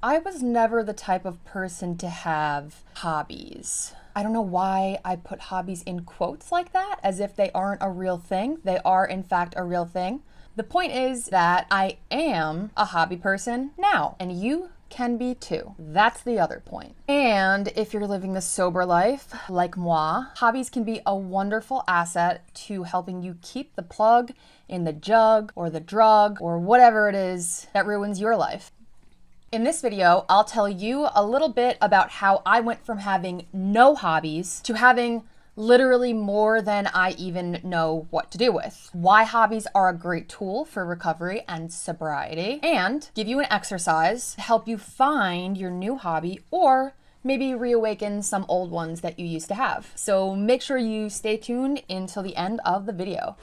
I was never the type of person to have hobbies. I don't know why I put hobbies in quotes like that, as if they aren't a real thing. They are, in fact, a real thing. The point is that I am a hobby person now, and you can be too. That's the other point. And if you're living the sober life, like moi, hobbies can be a wonderful asset to helping you keep the plug in the jug or the drug or whatever it is that ruins your life. In this video, I'll tell you a little bit about how I went from having no hobbies to having literally more than I even know what to do with, why hobbies are a great tool for recovery and sobriety, and give you an exercise to help you find your new hobby or maybe reawaken some old ones that you used to have. So make sure you stay tuned until the end of the video.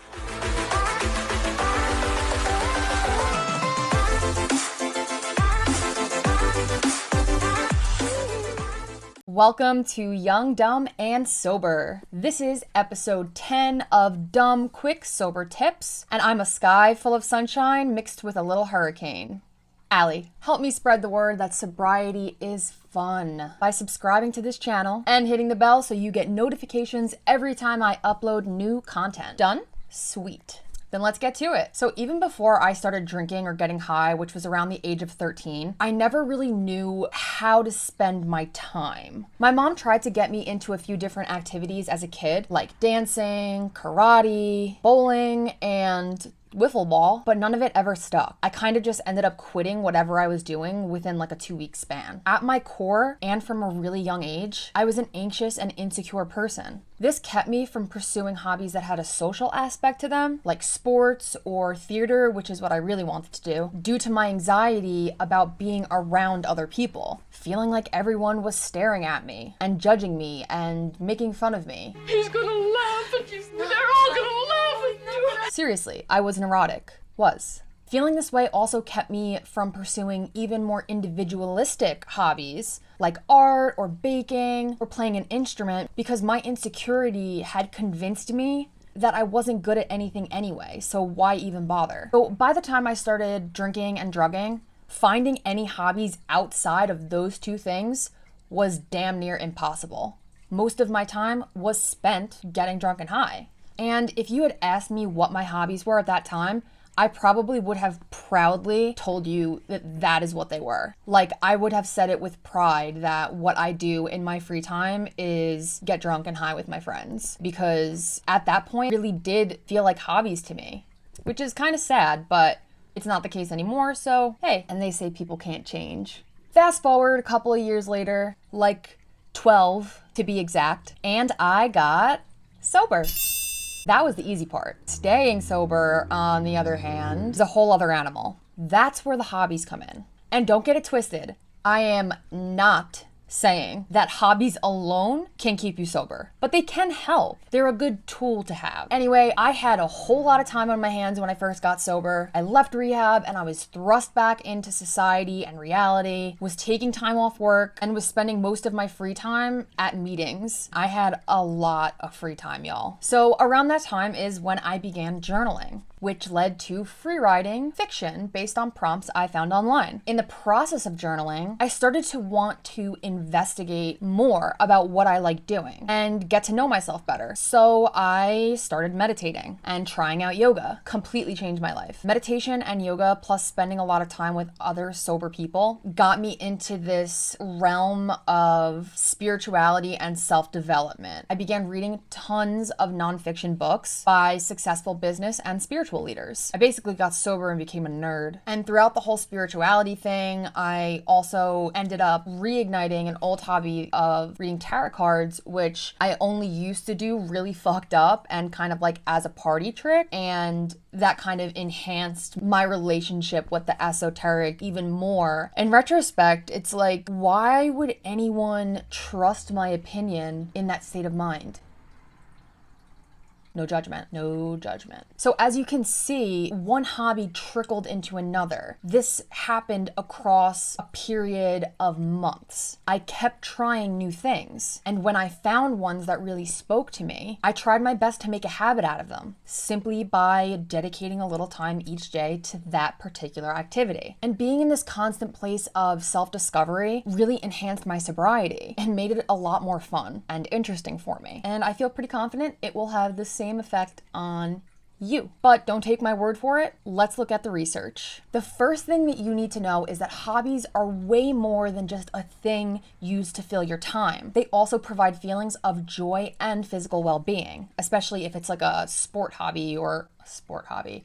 Welcome to Young, Dumb, and Sober. This is episode 10 of Dumb Quick Sober Tips, and I'm a sky full of sunshine mixed with a little hurricane. Allie, help me spread the word that sobriety is fun by subscribing to this channel and hitting the bell so you get notifications every time I upload new content. Done? Sweet. Then let's get to it. So even before I started drinking or getting high, which was around the age of 13, I never really knew how to spend my time. My mom tried to get me into a few different activities as a kid, like dancing, karate, bowling, and wiffle ball, but none of it ever stuck. I kind of just ended up quitting whatever I was doing within like a 2-week span. At my core, and from a really young age, I was an anxious and insecure person. This kept me from pursuing hobbies that had a social aspect to them, like sports or theater, which is what I really wanted to do, due to my anxiety about being around other people, feeling like everyone was staring at me and judging me and making fun of me. He's gonna laugh at you. They're all gonna laugh at you. Seriously, I was neurotic. Feeling this way also kept me from pursuing even more individualistic hobbies like art or baking or playing an instrument because my insecurity had convinced me that I wasn't good at anything anyway, so why even bother? So by the time I started drinking and drugging, finding any hobbies outside of those two things was damn near impossible. Most of my time was spent getting drunk and high. And if you had asked me what my hobbies were at that time, I probably would have proudly told you that that is what they were. Like, I would have said it with pride that what I do in my free time is get drunk and high with my friends. Because at that point, it really did feel like hobbies to me, which is kind of sad, but it's not the case anymore, so hey. And they say people can't change. Fast forward a couple of years later, like 12 to be exact, and I got sober. That was the easy part. Staying sober, on the other hand, is a whole other animal. That's where the hobbies come in. And don't get it twisted. I am not saying that hobbies alone can keep you sober, but they can help. They're a good tool to have. Anyway, I had a whole lot of time on my hands when I first got sober. I left rehab and I was thrust back into society and reality, was taking time off work, and was spending most of my free time at meetings. I had a lot of free time, y'all. So around that time is when I began journaling, which led to free writing fiction based on prompts I found online. In the process of journaling, I started to want to investigate more about what I like doing and get to know myself better. So I started meditating and trying out yoga. Completely changed my life. Meditation and yoga, plus spending a lot of time with other sober people, got me into this realm of spirituality and self-development. I began reading tons of nonfiction books by successful business and spiritual leaders. I basically got sober and became a nerd. And throughout the whole spirituality thing, I also ended up reigniting an old hobby of reading tarot cards, which I only used to do really fucked up and kind of like as a party trick. And that kind of enhanced my relationship with the esoteric even more. In retrospect, it's like, why would anyone trust my opinion in that state of mind? No judgment. No judgment. So as you can see, one hobby trickled into another. This happened across a period of months. I kept trying new things. And when I found ones that really spoke to me, I tried my best to make a habit out of them, simply by dedicating a little time each day to that particular activity. And being in this constant place of self-discovery really enhanced my sobriety and made it a lot more fun and interesting for me. And I feel pretty confident it will have the same effect on you. But don't take my word for it. Let's look at the research. The first thing that you need to know is that hobbies are way more than just a thing used to fill your time. They also provide feelings of joy and physical well-being, especially if it's like a sport hobby.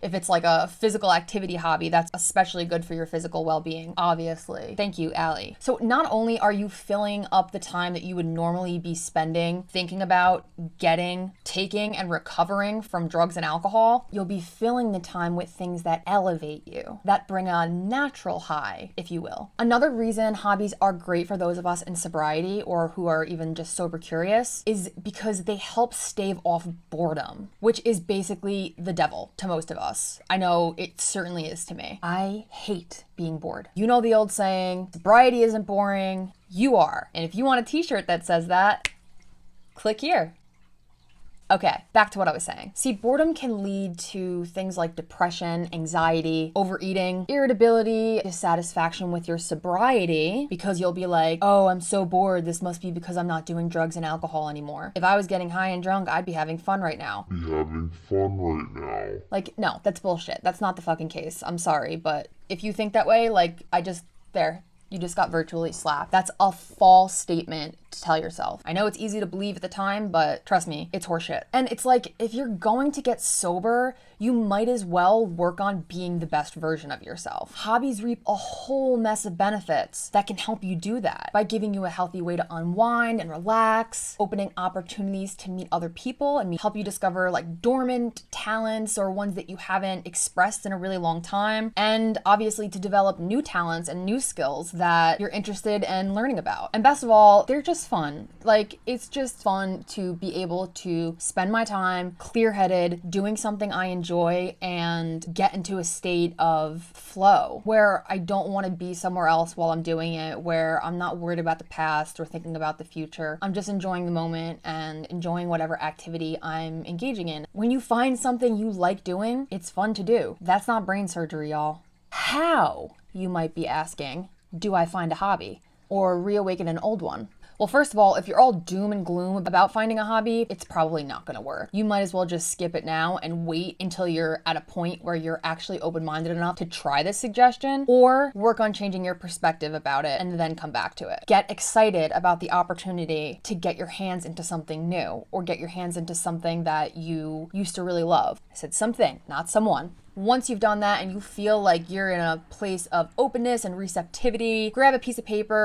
If it's like a physical activity hobby, that's especially good for your physical well-being, obviously. Thank you, Allie. So not only are you filling up the time that you would normally be spending thinking about getting, taking, and recovering from drugs and alcohol, you'll be filling the time with things that elevate you, that bring a natural high, if you will. Another reason hobbies are great for those of us in sobriety or who are even just sober curious is because they help stave off boredom, which is basically the devil to most of us. I know it certainly is to me. I hate being bored. You know the old saying, sobriety isn't boring, you are. And if you want a t-shirt that says that, click here. Okay, back to what I was saying. See, boredom can lead to things like depression, anxiety, overeating, irritability, dissatisfaction with your sobriety, because you'll be like, oh, I'm so bored. This must be because I'm not doing drugs and alcohol anymore. If I was getting high and drunk, I'd be having fun right now. Like, no, that's bullshit. That's not the fucking case. I'm sorry, but if you think that way, like, you just got virtually slapped. That's a false statement to tell yourself. I know it's easy to believe at the time, but trust me, it's horseshit. And it's like, if you're going to get sober, you might as well work on being the best version of yourself. Hobbies reap a whole mess of benefits that can help you do that by giving you a healthy way to unwind and relax, opening opportunities to meet other people and help you discover like dormant talents or ones that you haven't expressed in a really long time, and obviously to develop new talents and new skills that you're interested in learning about. And best of all, they're just fun. Like, it's just fun to be able to spend my time clear-headed doing something I enjoy and get into a state of flow where I don't want to be somewhere else while I'm doing it, where I'm not worried about the past or thinking about the future. I'm just enjoying the moment and enjoying whatever activity I'm engaging in. When you find something you like doing, it's fun to do. That's not brain surgery, y'all. How, you might be asking, do I find a hobby or reawaken an old one? Well, first of all, if you're all doom and gloom about finding a hobby, it's probably not going to work. You might as well just skip it now and wait until you're at a point where you're actually open-minded enough to try this suggestion, or work on changing your perspective about it and then come back to it. Get excited about the opportunity to get your hands into something new or get your hands into something that you used to really love. I said something, not someone. Once you've done that and you feel like you're in a place of openness and receptivity, grab a piece of paper